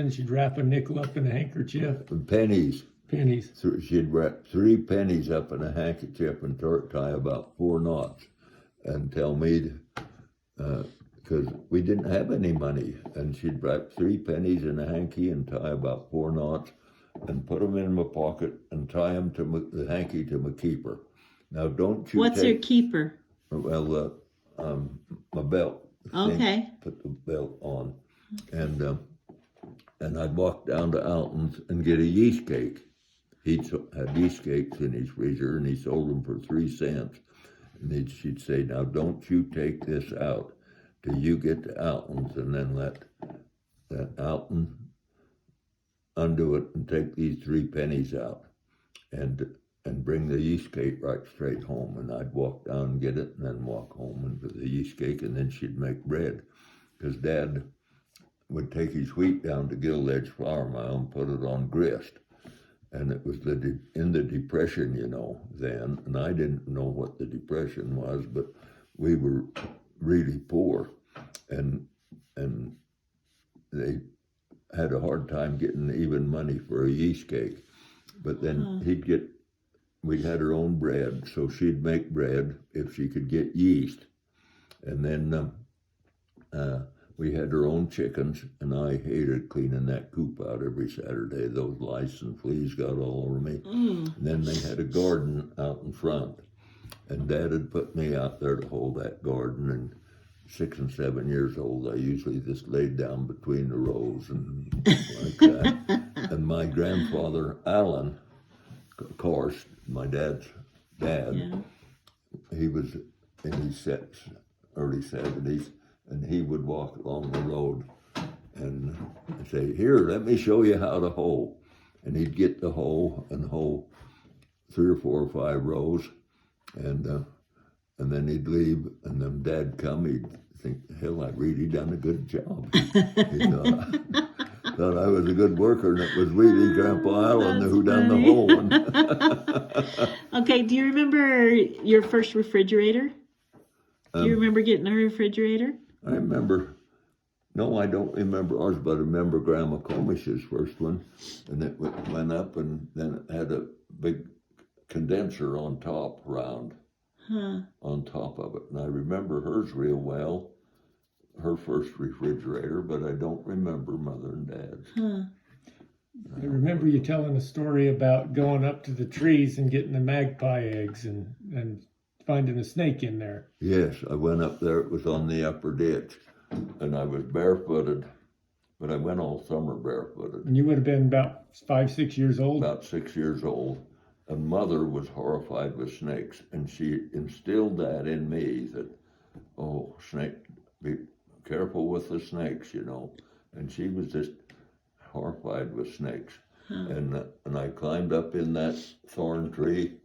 And she'd wrap a nickel up in a handkerchief. Pennies. Pennies. So she'd wrap 3 pennies up in a handkerchief and tie about 4 knots and tell me, because we didn't have any money, and she'd wrap 3 pennies in a hanky and tie about 4 knots and put them in my pocket and tie them to the hanky to my keeper. Now, don't you What's your keeper? Well, my belt. Okay. Put the belt on. And I'd walk down to Alton's and get a yeast cake. He'd had yeast cakes in his freezer, and he sold them for 3 cents. And she'd say, now don't you take this out till you get to Alton's, and then let that Alton undo it and take these 3 pennies out and bring the yeast cake right straight home. And I'd walk down and get it and then walk home and get the yeast cake, and then she'd make bread. Because Dad would take his wheat down to Gill Edge Flour Mill and put it on grist. And it was in the Depression, then, and I didn't know what the Depression was, but we were really poor, and they had a hard time getting even money for a yeast cake. But then we had her own bread, so she'd make bread if she could get yeast. And then we had our own chickens, and I hated cleaning that coop out every Saturday. Those lice and fleas got all over me. And then they had a garden out in front, and Dad had put me out there to hold that garden. And 6 and 7 years old, I usually just laid down between the rows and like that. And my grandfather, Allen, of course, my dad's dad, he was in his early 70s. And he would walk along the road and say, here, let me show you how to hoe. And he'd get the hoe and hoe 3 or 4 or 5 rows. And then he'd leave, and then Dad come, he'd think, hell, I really done a good job. He thought I was a good worker, and it was really Grandpa Allen who done the hoeing. Okay, do you remember your first refrigerator? Do you remember getting a refrigerator? I remember, no, I don't remember ours, but I remember Grandma Comish's first one, and it went up, and then it had a big condenser on top, round, on top of it. And I remember hers real well, her first refrigerator, but I don't remember Mother and Dad's. I remember you telling a story about going up to the trees and getting the magpie eggs and finding a snake in there. Yes, I went up there. It was on the upper ditch, and I was barefooted, but I went all summer barefooted. And you would have been about 5, 6 years old? About 6 years old. And Mother was horrified with snakes, and she instilled that in me that, oh, snake, be careful with the snakes, And she was just horrified with snakes. And I climbed up in that thorn tree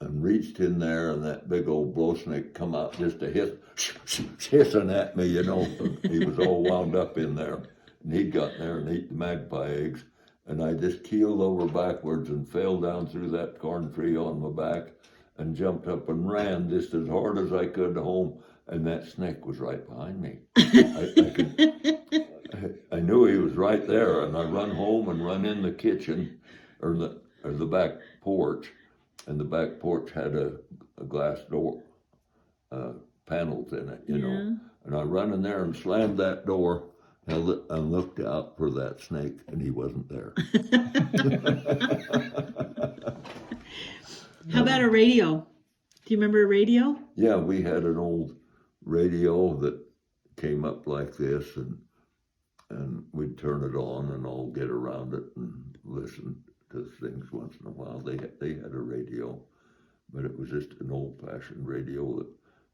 and reached in there, and that big old blow snake come out just a hissing at me, He was all wound up in there. And he'd gotten there and ate the magpie eggs. And I just keeled over backwards and fell down through that corn tree on my back and jumped up and ran just as hard as I could home. And that snake was right behind me. I knew he was right there, and I run home and run in the kitchen or the back porch. And the back porch had a glass door, panels in it, And I run in there and slammed that door, held it, and looked out for that snake, and he wasn't there. How about a radio? Do you remember a radio? Yeah, we had an old radio that came up like this, and we'd turn it on and all get around it and listen to things once in a while. They had a radio, but it was just an old-fashioned radio that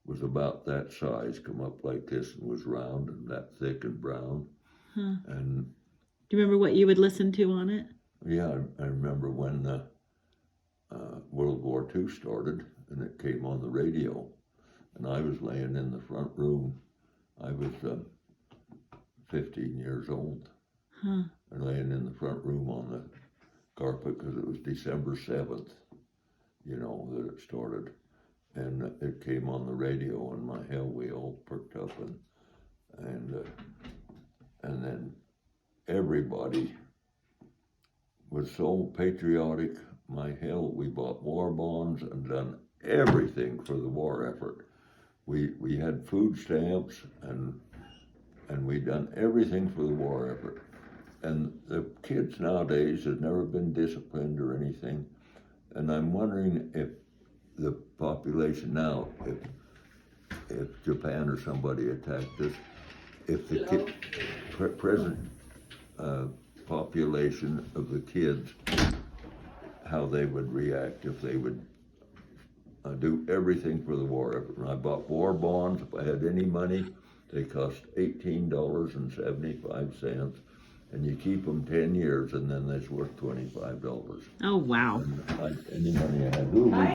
was about that size, come up like this, and was round and that thick and brown. And do you remember what you would listen to on it? Yeah, I remember when World War II started, and it came on the radio, and I was laying in the front room. I was 15 years old, and laying in the front room on the carpet because it was December 7th, that it started. And it came on the radio, and my hell, we all perked up, and then everybody was so patriotic. My hell, we bought war bonds and done everything for the war effort. We had food stamps and we done everything for the war effort. And the kids nowadays have never been disciplined or anything. And I'm wondering if the population now, if Japan or somebody attacked us, if the present population of the kids, how they would react if they would do everything for the war effort. And I bought war bonds. If I had any money, they cost $18.75, and you keep them 10 years, and then they're worth $25. Oh, wow. And any money I had,